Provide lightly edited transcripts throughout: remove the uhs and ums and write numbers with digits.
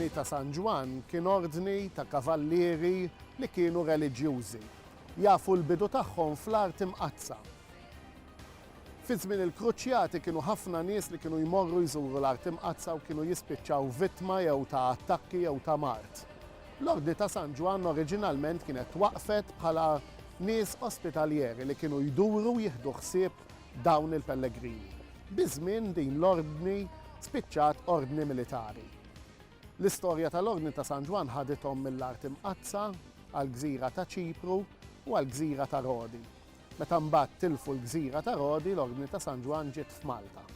l-Ordni ta' San Ġwan kien ordni ta' kavallieri li kienu reliġjużi. Jafu l-bidu tagħhom fl-art imqazza. Fi żmien il-Kruċjati kienu ħafna nies li kienu jmorru jżuru l-art imqazza u kienu jispiċċaw vittma jew ta' attakki jew ta' mart. L-Ordni ta' San Ġwan oriġinalment kienet waqfet bħala nies ospitaljeri li kienu jduru jieħdu ħsieb dawn il-pellegrini. Biżmien din l-ordni spiċċat ordni militari. L-istorja tal-Ordni ta' San Ġwan ħadithom mill-art imqazza għall-Gżira ta' Ċipru u għall-Gżira ta' Rodi. Meta mbagħad tilfu l-Gżira ta' Rodi, l-Ordni ta' San Ġwan ġiet f'Malta.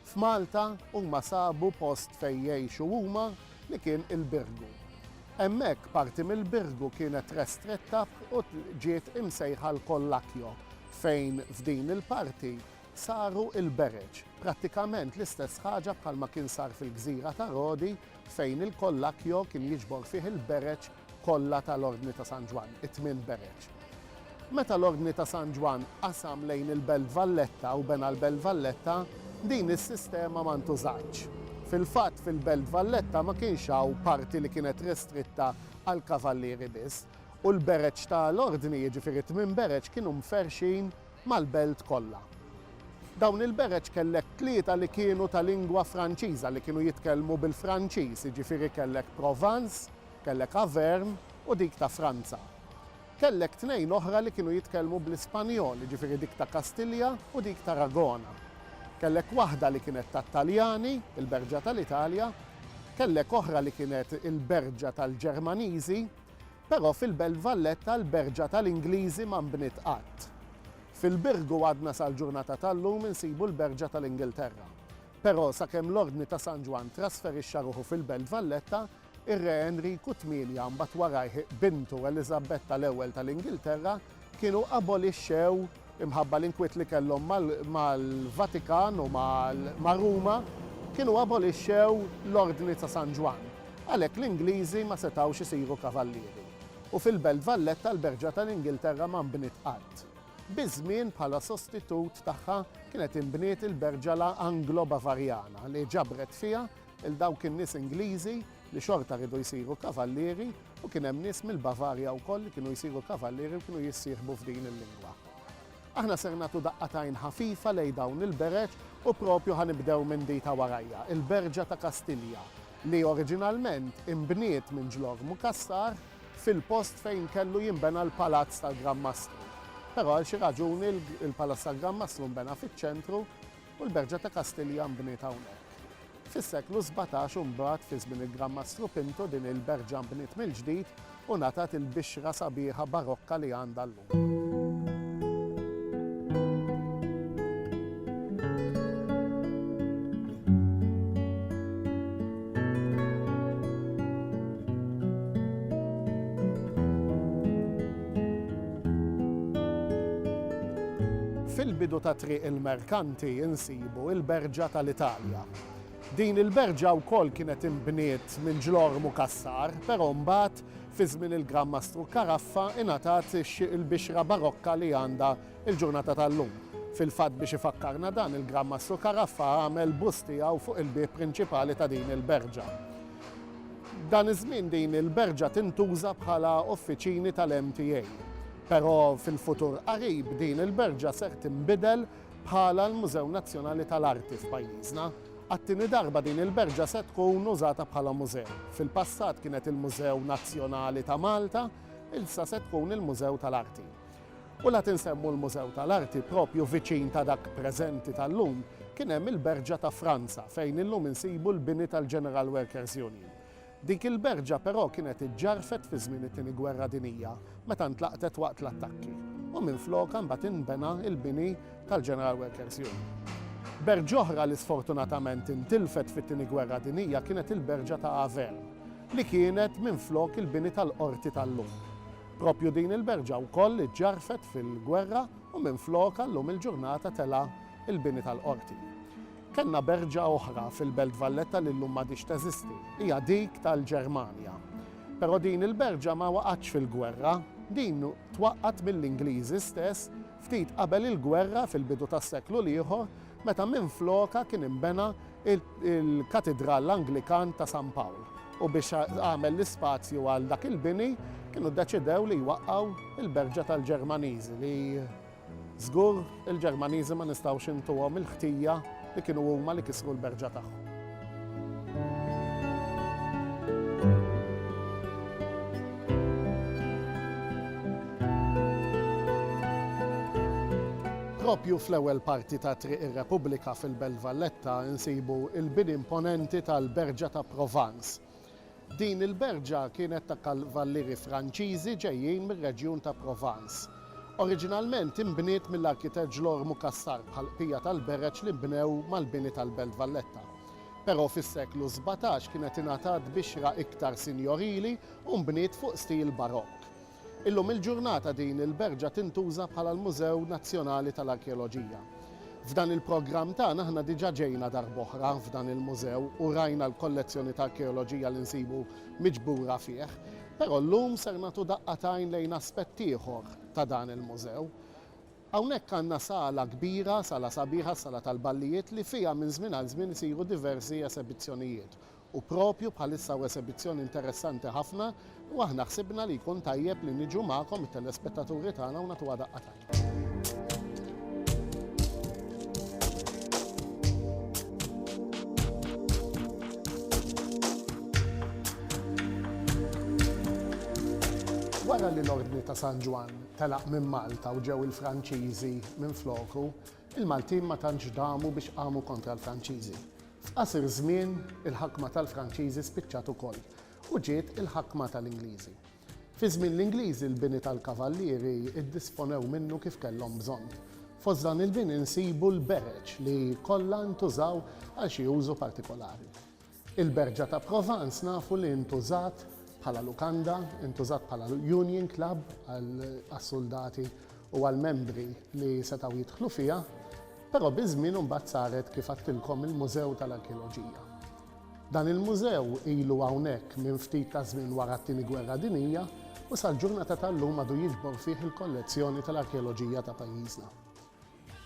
F'Malta huma sabu post fejn jgħixu huma li kien Il-Beregu. Hemmhekk parti mill-Beregu kienet restretta u ġiet imsejħa l-Kollakjo fejn f'din il-parti saru Il-Bereg. Prattikament l-istess ħaġa bħalma kien sar fil-Gżira ta' Rodi fejn il-Kollakjo kien jiġbor fih il-Bereg kollha tal-Ordni ta' San Ġwan, it-tmien Bereg. Meta l-Ordni ta' San Ġwan qasam lejn il-Belt Valletta u bena l-Belt Valletta, din is-sistema ma ntużatx. Fil-fatt fil-Belt Valletta ma kienx hawn parti li kienet restritta għal kavallieri biss u l-Bereg tal-Ordni jiġifieri tmien Bereg kienu mferxin mal-belt kollha. Dawn il-Bereg kellek tlieta li kienu ta' lingwa Franċiża li kienu jitkellmu bil-Franċiż, jiġifieri kellek Provence, kellek Auvergne u dik ta' Franza. Kellek tnejn oħra li kienu jitkellmu bl-Ispanjol, jiġifieri dik ta' Kastilja u dik ta' Aragona. Kellek waħda li kienet tat-Taljani, il-Berġa tal-Italja, kellek oħra li kienet il-Berġa tal-Ġermaniżi, però fil-Belt Valletta l-Berġa tal-Ingliżi ma nbniet qatt. Fil-Beregu għadna sal-ġurnata tal-lum insibu l-Berġa tal-Ingilterra. Però sakemm l-Ordni ta' San Ġwan trasferixxa ruħu fil-Belt Valletta, ir-Re Enriku VIII mbagħad warajh bintu Eliżabetta l-ewwel tal-Ingilterra kienu abolixxew imħabba l-inkwiet li kellhom mal-Vatikan u mal-Ruma kienu abolixxew l-Ordni ta' San Ġwan. Għalhekk l-Ingliżi ma setgħux isiru kavallieri. U fil-Belt Valletta l-Berġa tal-Ingilterra ma nbniet qatt. Biżmien bħala sostitut tagħha kienet inbniet il-Berġa Anglo-Bavarjana li ġabret fiha il dawk in-nies Ingliżi li xorta rridu jsiru kavallieri u kien hemm nies mill-Bavarja wkoll li kienu jsiru kavallieri u kienu jissieħbu f'din il-lingwa. Aħna ser nagħtu daqqatajn ħafifa lejn dawn il-Bereg u propju ħanibdew minn di ta' warajja, il-Berġa ta' Kastilja, li oriġinalment imbniet minn ġlor mukassar fil-post fejn kellu jinbena l-Palazz tal-Gran Mastru. Però għal xi raġuni il-Palazz tal-Gran Mastru nbena fiċ-ċentru u l-Berġa ta' Kastilja nbniet hawnhekk. Fis-seklu 17 mbagħad fi żmien il-Gran Mastru Pinto din il-Berġa nbniet mill-ġdid u ngħatat il-bixra sabiħa barokka li għandha llum. Fil-bidu ta' triq il-merkanti insibu il-Berġa tal-Italja. Din il-Berġa wkoll kienet imbniet minn ġlor mukassar, però mbagħad fi żmien il-Gran Mastru Karaffa ingħatat il-bixra barokka li għandha il-ġurnata tal-lum. Fil-fatt biex ifakkarna dan il-Gran Mastru Karaffa għamel bust tiegħu fuq il-bieb prinċipali ta' din il-Berġa. Dan iż-żmien din il-Berġa tintuża bħala uffiċini tal-MTA. Però fil-futur qarib din il-Berġa ser tinbidel bħala l-Mużew Nazzjonali tal-Arti f'pajjiżna. Għat-tieni darba din il-Berġa se tkun użata bħala mużew. Fil-passat kienet il-Mużew Nazzjonali ta' Malta, issa se tkun il-Mużew tal-Arti. U la tinsemmu l-Mużew tal-Arti propju viċin ta' dak preżenti tal-lum kien hemm il-Berġa ta' Franza fejn illum insibu l-bini tal-General Workers Union. Dik il-Berġa però kienet iġġarfet fi żmien it-tieni Gwerra Dinjija meta ntlaqtet waqt l-attakki u minfloka mbagħad inbena l-bini tal-General Workers Union. Berġa oħra li sfortunatament intilfet fit-tieni Gwerra Dinjija kienet il-Berġa ta' Auvergne li kienet minflok il-bini tal-qorti tal-lum. Propju din il-Berġa wkoll iġġarfet fil-gwerra u minfloka llum il-ġurnata tela il-bini tal-qorti. Kenna Berġa oħra fil-Belt Valletta li llum m'għadix teżisti, hija dik tal-Ġermanja. Però din il-Berġa ma waqgħetx fil-gwerra, din twaqqat mill-Ingliżi stess ftit qabel il-gwerra fil-bidu tas-seklu l-ieħor meta minfloka kien inbena il-Katedral Anglikan ta' San Pawl. u biex għamel l-ispazju għal dak il-bini kienu ddeċidew li jwaqqgħu il-Berġa tal-Ġermaniżi li żgur il-Ġermaniżi ma nistgħux intuhom il-ħtija li kienu huma li kisru l-Berġa tagħhom. Propju fl-ewwel parti ta' Triq ir-Repubblika fil-Belt Valletta insibu il-bini imponenti tal-Berġa ta' Provence. Din il-berġa kienet ta' kavallieri Franċiżi ġejjin mir-reġjun ta' Provence. Oriġinalment imbniet mill-arkitett Ġlor Mukassar bħal qija tal-Bereġ li nbnew mal-bini tal-Belt Valletta. Però fis-seklu 17 kienet ingħatat bixra iktar sinjorili u mbniet fuq stil barokk. Illum il-ġurnata din il-berġa tintuża bħala l-Mużew Nazzjonali tal-Arkeoloġija. F'dan il-programm tagħna aħna diġà ġejna darb'oħra f'dan il-mużew u rajna l-kollezzjoni ta' arkeoloġija li nsibu miġbura fih, però llum ser nagħtu daqqatajn lejn aspett ieħor ta' dan il-mużew. Hawnhekk għandna sala kbira, sala sabiħa, sala tal-ballijiet li fiha minn żmien għal żmien isiru diversi esibizzjonijiet. U propju bħalissa esibizzjoni interessanti ħafna u aħna ħsibna li jkun tajjeb li niġu magħkom it-telespettaturi tagħna u nagħtuha daqqatajn. Wara li l-Ordni ta' San Ġwan telaq minn Malta u ġew il-Franċiżi minn floku, il-Maltin ma tantx damu biex qamu kontra l-Franċiżi. F'qasir żmien il-ħakma tal-Franċiżi spiċċat ukoll u ġiet il-ħakma tal-Ingliżi. Fi żmien l-Ingliżi l-bini tal-kavallieri iddisponew minnu kif kellhom bżonn. Fost dan il-bini nsibu l-Bereġ li kollha ntużaw għal xi użu partikolari. Il-Berġa ta' Provence nafu li ntużat bħala lukanda, intużat bħala Union Club għal-soldati u għal-membri li setgħu jidħlu fiha, però biżmien imbagħad saret kif għattilkom il-Mużew tal-Arkeoloġija. Dan il-mużew ilu hawnhekk minn ftit ta' żmien wara t-tieni Gwerra Dinjija u sal-ġurnata tal-lum għadu jiġbor fih il-kollezzjoni tal-arkeoloġija ta' pajjiżna.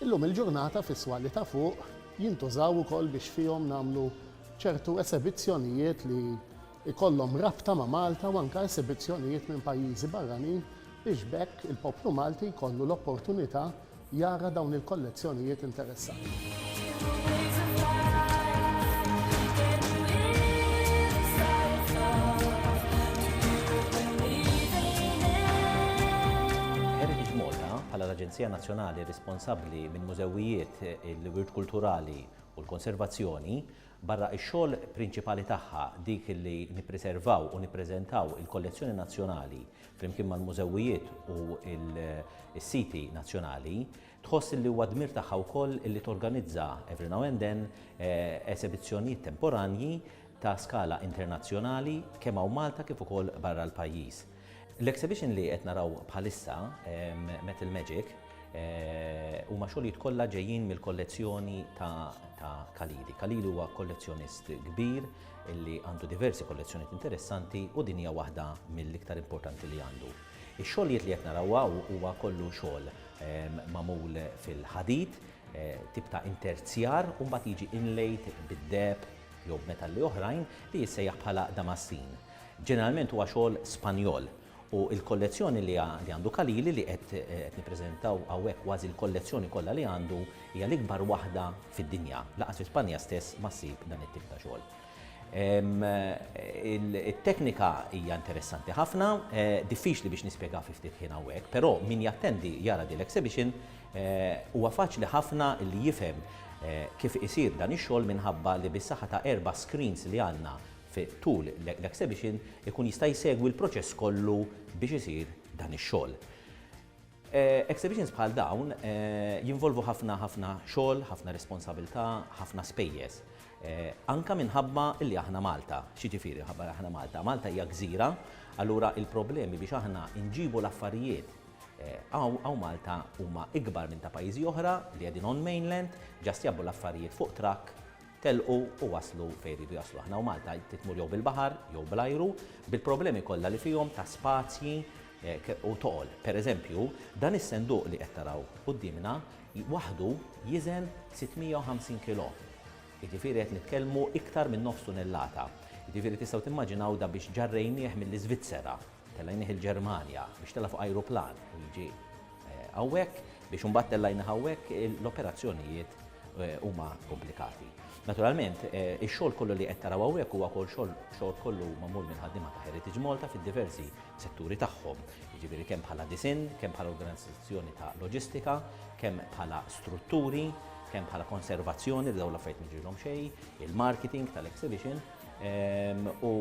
Illum il-ġurnata fis-swali ta' fuq jintużaw ukoll biex fihom nagħmlu ċertu esibizzjonijiet li ikollhom rabta ma' Malta u anke esibizzjonijiet minn pajjiżi barranin biex bekk il-poplu Malti jkollu l-opportunità jara dawn il-kollezzjonijiet interessanti. Heritage Malta bħala l-Aġenzija Nazzjonali responsabbli minn mużewijiet il-wirt kulturali u l-konservazzjoni barra x-xogħol prinċipali tagħha dik li nippreservaw u nippreżentaw il-kollezzjoni nazzjonali flimkien mal-mużewijiet u s-siti nazzjonali, tħoss li huwa dmir tagħha wkoll li torganizza every now and then esibizzjonijiet temporanji ta' skala internazzjonali kemm hawn Malta kif ukoll barra l-pajjiż. L-exhibition li qed naraw bħalissa Metal Magic huma xogħlijiet kollha ġejjin mill-kollezzjoni ta' Khalili. Khalili huwa kollezzjonist kbir illi għandu diversi kollezzjonijiet interessanti u din hija waħda mill-iktar importanti li għandu. Ix-xogħlijiet li qed narawha huwa kollu xogħol magħmul fil-ħadid, tip ta' interzjar u mbagħad jiġi inlejt bid-deb jew b'metalli oħrajn li jissejjaħ bħala damassin. Ġeneralment huwa xogħol Spanjol. U l-kollezzjoni li għandu Khalili li qed nippreżentaw hawnhekk kważi l-kollezzjoni kollha li għandu hija l-ikbar waħda fid-dinja. Laqas fi Spanja stess ma ssib dan it-tip ta' xogħol. Il-teknika hija interessanti ħafna, diffiċli biex nispjega fi ftit ħin hawnhekk, però min jattendi jara din l-exhibition huwa faċli ħafna li jifhem kif isir dan ix-xogħol minħabba li bis-saħħa ta' 4 screens li għandna tul l-exhibition ikun jista' jsegwi l-proċess kollu biex isir dan ix-xogħol. Exhibitions bħal dawn jinvolvu ħafna xogħol, ħafna responsabilità, ħafna spejjeż. Anke minħabba li aħna Malta, xiġifieri ħabba aħna Malta. Malta hija gżira, allura il-problemi biex aħna nġibu l-affarijiet għaw Malta huma ikbar minn ta' pajjiżi oħra li qegħdin on mainland, ġast jabbu l-affarijiet fuq trakk telqu u waslu fejn iridu jaslu. Aħna u Malta titmur jew bil-baħar jew bl-ajru bil-problemi kollha li fihom ta' spazji u toqol. Pereżempju, dan is-senduq li qed taraw qudiemna waħdu jiżen 650 kg. Jiġifieri qed nitkellmu iktar minn nofs tunellata. Jiġifieri tistgħu timmaġinaw da biex ġarrejnieh mill-Iżvizzera, tellejnieh il-Ġermanja biex tela fuq ajruplan u jiġi hawnhekk biex imbagħad tellejna hawnhekk l-operazzjonijiet huma komplikati. Naturalment, ix-xogħol kollu li qed taraw hawnhekk huwa xogħol kollu magħmul minn ħaddiema ta' Heritage Malta fid-diversi setturi tagħhom. Jiġifieri kemm bħala disin, kemm bħala organizzazzjoni ta' loġistika, kemm bħala strutturi, kemm bħala konservazzjoni li dawn l-affarijiet miġrilhom xejn, il-marketing tal-exhibition u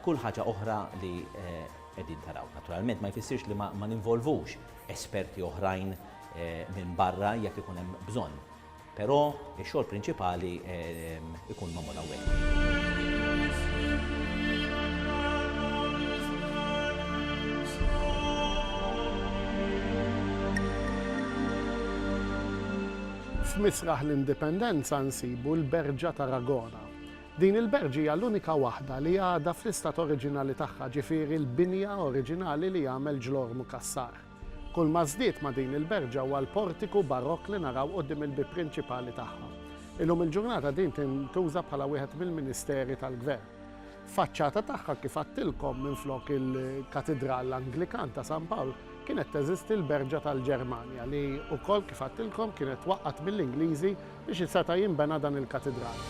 kull ħaġa oħra li qegħdin taraw. Naturalment ma jfissirx li ma ninvolvux esperti oħrajn minn barra jekk ikun hemm bżonn. Però x-xogħol prinċipali ikun magħmul hawnhekk. F'misraħ l-Indipendenza nsibu l-Berġa ta' Ragona. Din il-berġi hija l-unika waħda li għadha fl-istat oriġinali tagħha, ġifieri l-binja oriġinali li jagħmel ġlor mukassar. Kull ma żdied ma' din il-berġa huwa l-portiku barokk li naraw quddiem il-bib prinċipali tagħha. Illum il-ġurnata din tintuża bħala wieħed mill-Ministeri tal-Gvern. Faċċata tagħha kif għattilkom minflok il-Katedral Anglikan ta' San Pawl kienet teżisti l-Berġa tal-Ġermanja li wkoll kif għattilkom kienet waqqat mill-Ingliżi biex seta' jinbena dan il-katedral.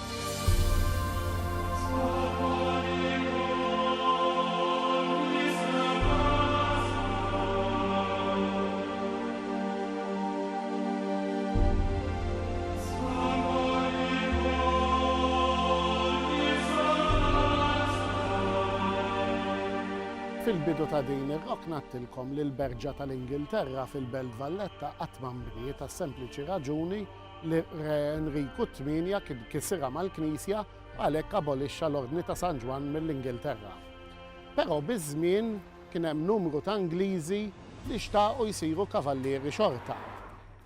Fil-bidu ta' din ir-rok nattilkom li l-Berġa tal-Ingilterra fil-Belt Valletta qatt ma nbniet ta' sempliċi raġuni li Re Enriku VIII kien kisirha mal-Knisja għalhekk abolixxa l-Ordni ta' San Ġwan mill-Ingilterra. Però biż-żmien kien hemm numru ta' Ingliżi li xtaqu jsiru kavallieri xorta.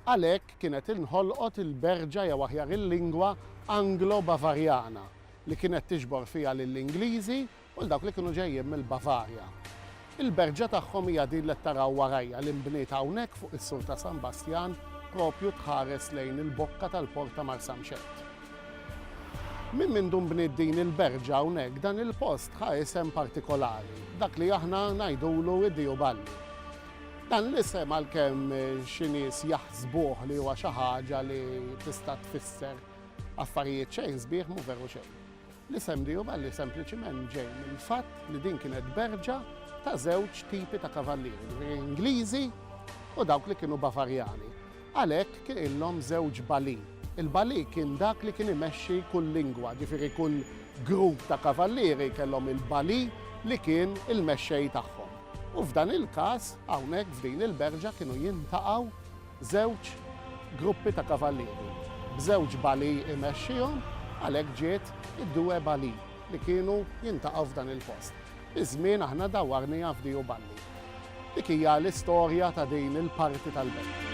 Għalhekk kienet inħolqot il-Berġa jew aħjar il-lingwa Anglo-Bavarjana li kienet tiġbor fiha lill-Ingliżi u l-dawk li kienu ġejjin mill-Bavarja. Il-berġa tagħhom hija din li taraw warajja li mbniet hawnhekk fuq is-sur ta' San Bastjan propju tħares lejn il-bokka tal-port ta' Marsamxett. Min mindu mbniet din il-berġa hawnhekk dan il-post ħa isem partikolari, dak li aħna ngħidulu id-Diju Balli. Dan l-isem għalkemm xi nies jaħsbuh li huwa xi ħaġa li tista' tfisser affarijiet xejn sbieħ mhu veru xejn. L-isem Diju Balli sempliċiment ġej mill-fatt li din kienet berġa ta' żewġ tipi ta' kavallieri, Ingliżi u dawk li kienu Bavarjani. Għalhekk kien ilhom żewġ bali. Il-bali kien dak li kien imexxi kull lingwa, ġifieri kull grupp ta' kavallieri kellhom il-bali li kien il-mexxej tagħhom. U f'dan il-każ hawnhekk f'din il-berġa kienu jintaqgħu żewġ gruppi ta' kavallieri. B'żewġ bali imexxihom għalhekk ġiet id-due bali li kienu jintaqgħu f'dan il-post. Iż-żmien aħna dawwarnija f'Diju Balli. Dik hija l-istorja ta' din il-parti tal-belt.